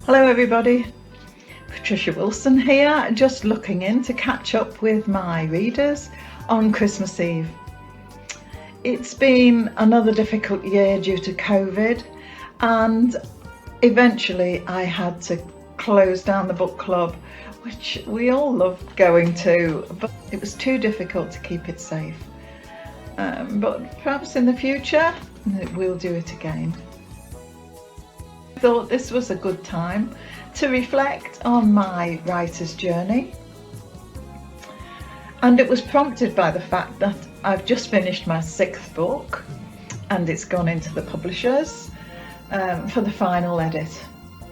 Hello everybody, Patricia Wilson here, just looking in to catch up with my readers on Christmas Eve. It's been another difficult year due to COVID, and eventually I had to close down the book club, which we all loved going to, but it was too difficult to keep it safe. But perhaps in the future we'll do it again. I thought this was a good time to reflect on my writer's journey, and it was prompted by the fact that I've just finished my 6th book and it's gone into the publishers for the final edit.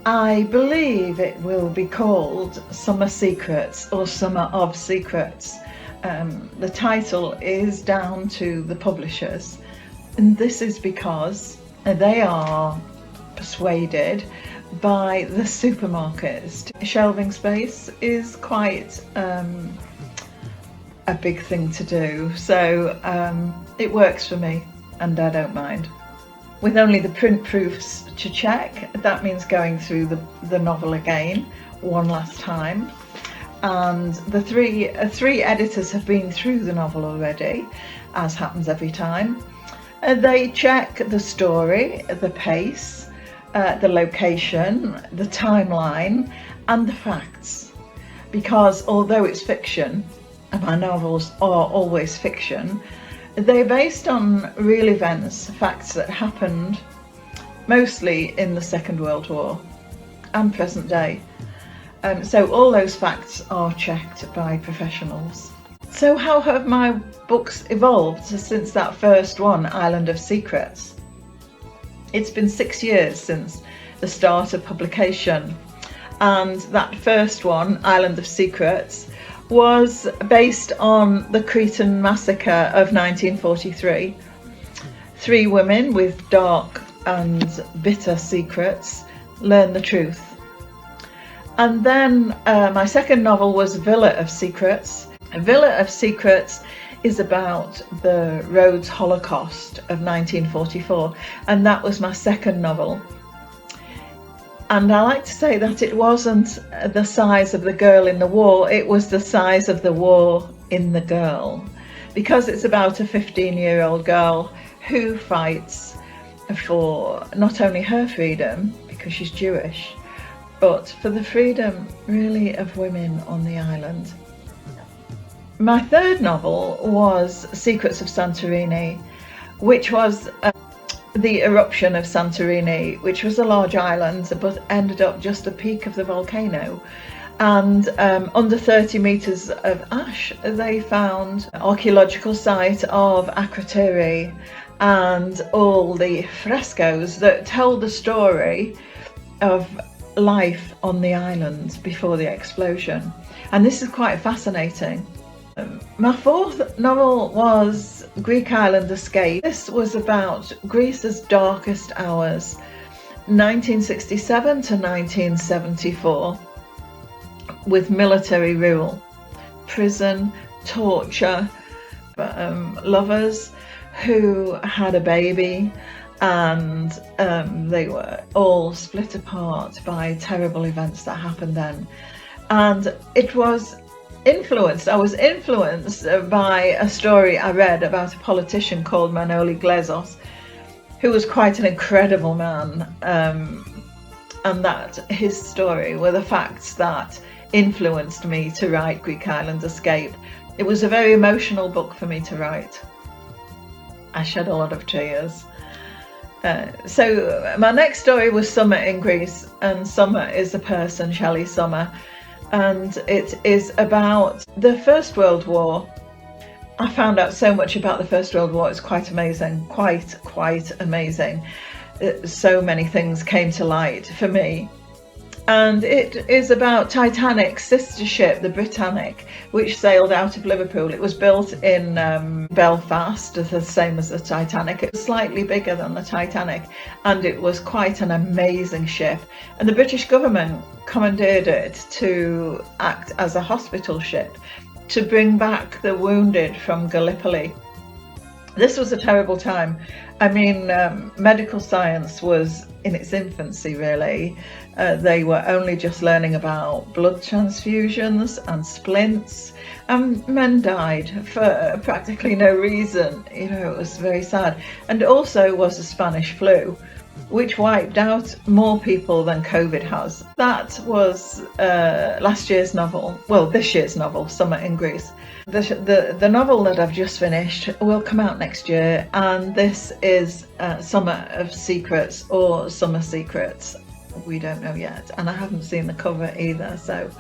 I believe it will be called Summer Secrets or Summer of Secrets. The title is down to the publishers, and this is because they are persuaded by the supermarkets. Shelving space is quite a big thing to do, so it works for me and I don't mind. With only the print proofs to check, that means going through the novel again one last time, and the three editors have been through the novel already, as happens every time. They check the story, the pace, the location, the timeline and the facts, because although it's fiction, and my novels are always fiction, they're based on real events, facts that happened mostly in the Second World War and present day. So all those facts are checked by professionals. So how have my books evolved since that first one, Island of Secrets? It's been 6 years since the start of publication, and that first one, Island of Secrets, was based on the Cretan massacre of 1943. 3 women with dark and bitter secrets learn the truth. And then my second novel was Villa of Secrets. Villa of Secrets is about the Rhodes Holocaust of 1944, and that was my second novel. And I like to say that it wasn't the size of the girl in the war, it was the size of the war in the girl, because it's about a 15-year-old girl who fights for not only her freedom, because she's Jewish, but for the freedom really of women on the island. My third novel was Secrets of Santorini, which was the eruption of Santorini, which was a large island but ended up just the peak of the volcano, and under 30 meters of ash they found an archaeological site of Akrotiri and all the frescoes that tell the story of life on the island before the explosion, and this is quite fascinating. My fourth novel was Greek Island Escape. This was about Greece's darkest hours, 1967 to 1974, with military rule, prison, torture, lovers who had a baby, and they were all split apart by terrible events that happened then. And I was influenced by a story I read about a politician called Manoli Glezos, who was quite an incredible man, and that his story were the facts that influenced me to write Greek Island Escape. It was a very emotional book for me to write. I shed a lot of tears. So my next story was Summer in Greece, and Summer is a person, Shelley Summer, and it is about the First World War. I found out so much about the First World War. It's quite amazing, quite amazing. So many things came to light for me. And it is about Titanic's sister ship, the Britannic, which sailed out of Liverpool. It was built in Belfast, the same as the Titanic. It was slightly bigger than the Titanic, and it was quite an amazing ship. And the British government commandeered it to act as a hospital ship to bring back the wounded from Gallipoli. This was a terrible time. I mean, medical science was in its infancy, really. They were only just learning about blood transfusions and splints, and men died for practically no reason. You know, it was very sad. And also was the Spanish flu, which wiped out more people than COVID has. That was last year's novel, well, this year's novel, Summer in Greece. The novel that I've just finished will come out next year, and this is Summer of Secrets or Summer Secrets. We don't know yet, and I haven't seen the cover either, so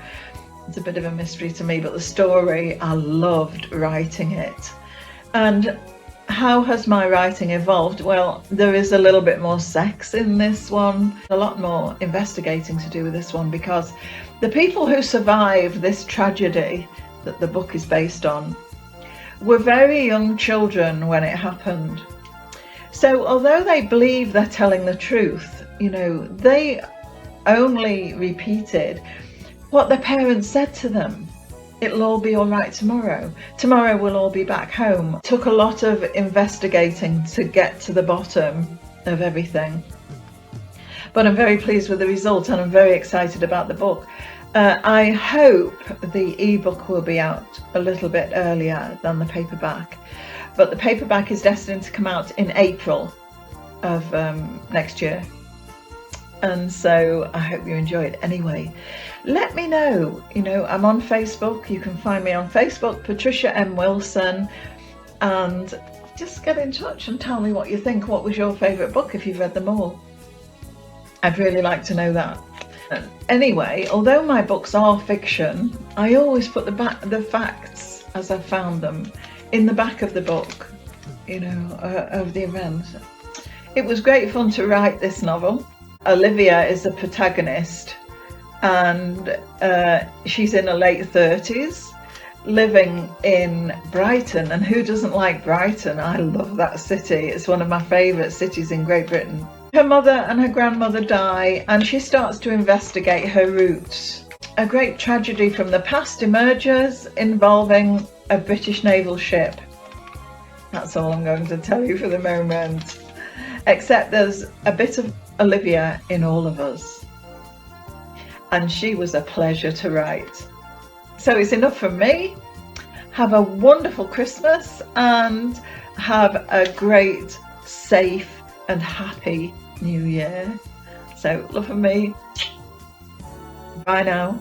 it's a bit of a mystery to me. But the story, I loved writing it. And how has my writing evolved? Well, there is a little bit more sex in this one, a lot more investigating to do with this one, because the people who survived this tragedy that the book is based on were very young children when it happened. So although they believe they're telling the truth, you know, they only repeated what their parents said to them. It'll all be all right tomorrow. Tomorrow we'll all be back home. It took a lot of investigating to get to the bottom of everything. But I'm very pleased with the result, and I'm very excited about the book. I hope the ebook will be out a little bit earlier than the paperback, but the paperback is destined to come out in April of next year. And so I hope you enjoy it. Anyway, let me know. You know, I'm on Facebook. You can find me on Facebook, Patricia M. Wilson, and just get in touch and tell me what you think. What was your favourite book if you've read them all? I'd really like to know that. Anyway, although my books are fiction, I always put the facts as I found them in the back of the book, you know, of the event. It was great fun to write this novel. Olivia is the protagonist, and she's in her late 30s, living in Brighton. And who doesn't like Brighton? I love that city. It's one of my favourite cities in Great Britain. Her mother and her grandmother die, and she starts to investigate her roots. A great tragedy from the past emerges involving a British naval ship. That's all I'm going to tell you for the moment. Except there's a bit of Olivia in all of us. And she was a pleasure to write. So it's enough from me. Have a wonderful Christmas and have a great, safe and happy New Year. So love from me. Bye now.